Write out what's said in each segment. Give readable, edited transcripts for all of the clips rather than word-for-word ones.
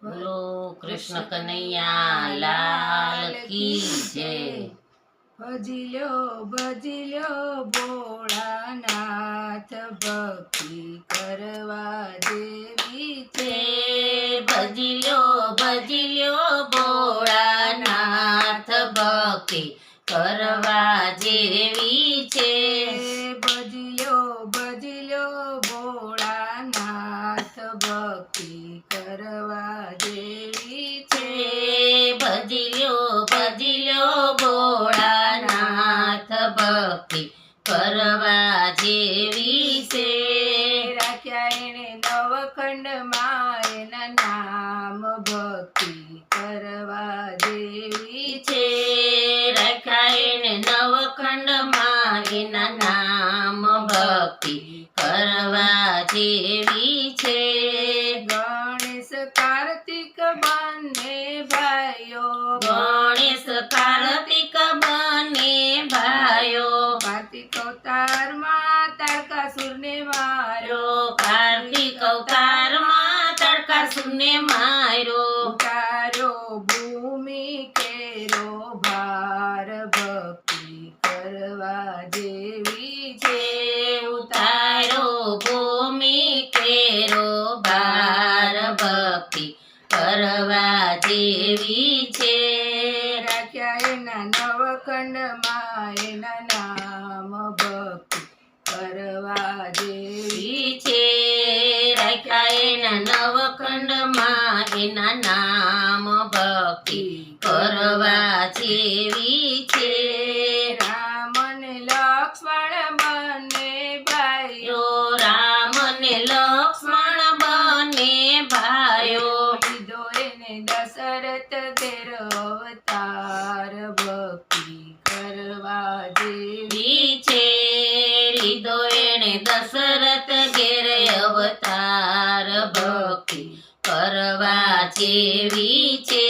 બોલો કૃષ્ણ કનૈયા લાલ કી જય। ભજી લ્યો ભોળાનાથ, ભક્તિ કરવા જેવી છે। ભજી લ્યો ભોળાનાથ, ભક્તિ કરવા જેવી છે। ભજી લ્યો ભોળાનાથ, ભક્તિ કરવા જેવી છે। ભજી લ્યો ભોળાનાથ, ભક્તિ કરવા જેવી છે। રાખ્યા એણે નવખંડમાં, એના નામ ભક્તિ કરવા જેવી છે। રાખ્યા એને નવખંડમાં, એના નામ ભક્તિ કરવા જેવી છે। ગણેશ કાર્તિક બંને ભાઈઓ, ગણેશ કાર્તિક બંને ભાઈઓ, કાર્તિક અવતારમાં તારકાસુરને માર્યો। કાર્તિક અવતારમાં તારકાસુરને માર્યો। ઉતાર્યો ભૂમિ કેરો ભાર, ભક્તિ કરવા જેવી છે। ઉતાર્યો ભૂમિ કેરો ભાર, ભક્તિ કરવા જેવી છે। રાખ્યા એના નવખંડમાં, એના નામ ભક્તિ કરવા જેવી છે। રાખ્યા એના નવખંડમાં, એના નામ ભક્તિ કરવા જેવી છે। રામ ને લક્ષ્મણ બંને ભાઈઓ, રામ ને લક્ષ્મણ બંને ભાઈઓ, લીધો એને દશરથ ઘેર અવતાર, ભક્તિ કરવા જેવી છે। લીધો એને દશરથ ઘેરે અવતાર, ભક્તિ કરવા જેવી છે।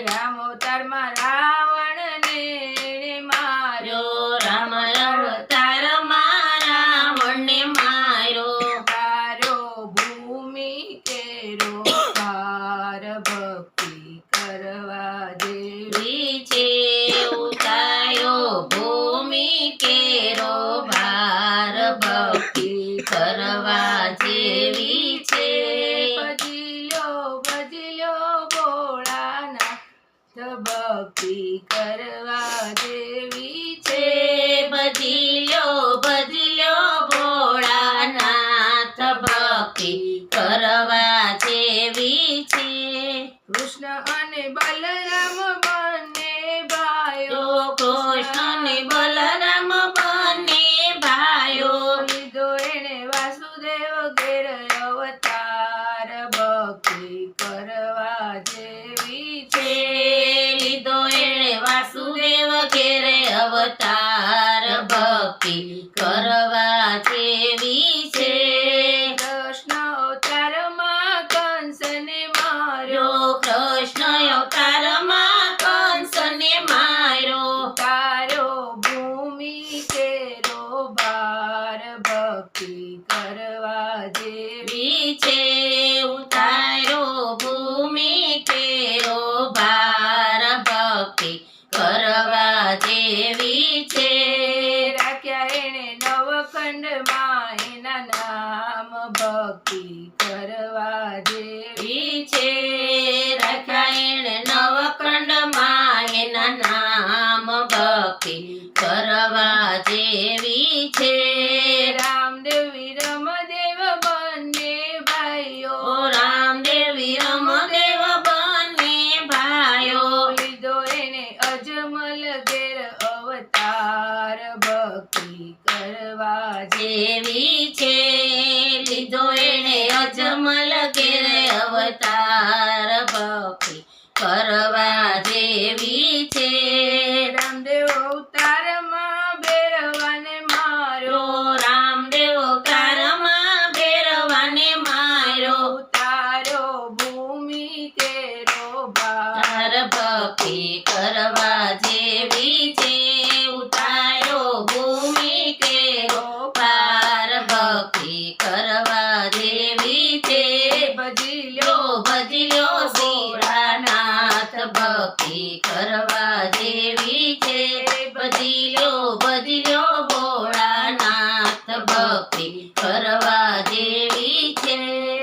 રામ અવતારમાં રાવણને એણે માર્યો। રામ અવતારમાં રાવણને માર્યો। તારો ભૂમિ કેરો ભાર, ભક્તિ કરવા જેવી છે। ઉતાર્યો ભૂમિ કેરો ભાર, ભક્તિ કરવા જેવી છે। ભજી લ્યો ભોળાનાથ, ભક્તિ કરવા જેવી છે। ભજી લ્યો ભોળાનાથ, ભક્તિ કરવા જેવી છે। કૃષ્ણ અને બલરામ બંને ભાઈઓ, કૃષ્ણ ને બલરામ બંને ભાઈઓ, લીધો એને વાસુદેવ ઘેર અવતાર, ભક્તિ કરવા જેવી છે। લીધો એણે વાસુદેવ ઘેરે અવતાર, ભક્તિ કરવા જેવી છે। કૃષ્ણ અવતારમાં કંસને માર્યો। કૃષ્ણ અવતારમાં કંસને માર્યો। તારો ભૂમિ કેરો ભાર, ભક્તિ કરવા જેવી છે। ઉતાર્યો ભૂમિ કેરો ભાર, ભક્તિ કરવા જેવી છે। રાખ્યા એણે નવખંડમાં, એના નામ ભક્તિ કરવા જેવી છે। રાખ્યા એણે નવખંડમાં, એના નામ ભક્તિ કરવા જેવી છે। રામદેવ વિરમદેવ બંને ભાઈઓ, રામદેવ વિરમદેવ બંને ભાઈઓ, લીધો એને અજમલ ઘેર અવતાર, ભક્તિ કરવા જેવી છે। લીધો એણે અજમલ ઘેરે અવતાર, ભક્તિ કરવા જેવી છે। રામદેવ અવતારમાં ભૈરવાને માર્યો। રામદેવ અવતારમાં ભૈરવાને માર્યો। તારો ભૂમિ કેરો ભાર, ભક્તિ કરવા જેવી છે। ઉતાર્યો ભૂમિ કેરો ભાર, ભક્તિ કરવા જેવી છે। ભજી લ્યો ભજી લ્યો ભક્તિ કરવા જેવી છે બધી લ્યો ભોળાનાથ ભક્તિ કરવા જેવી છે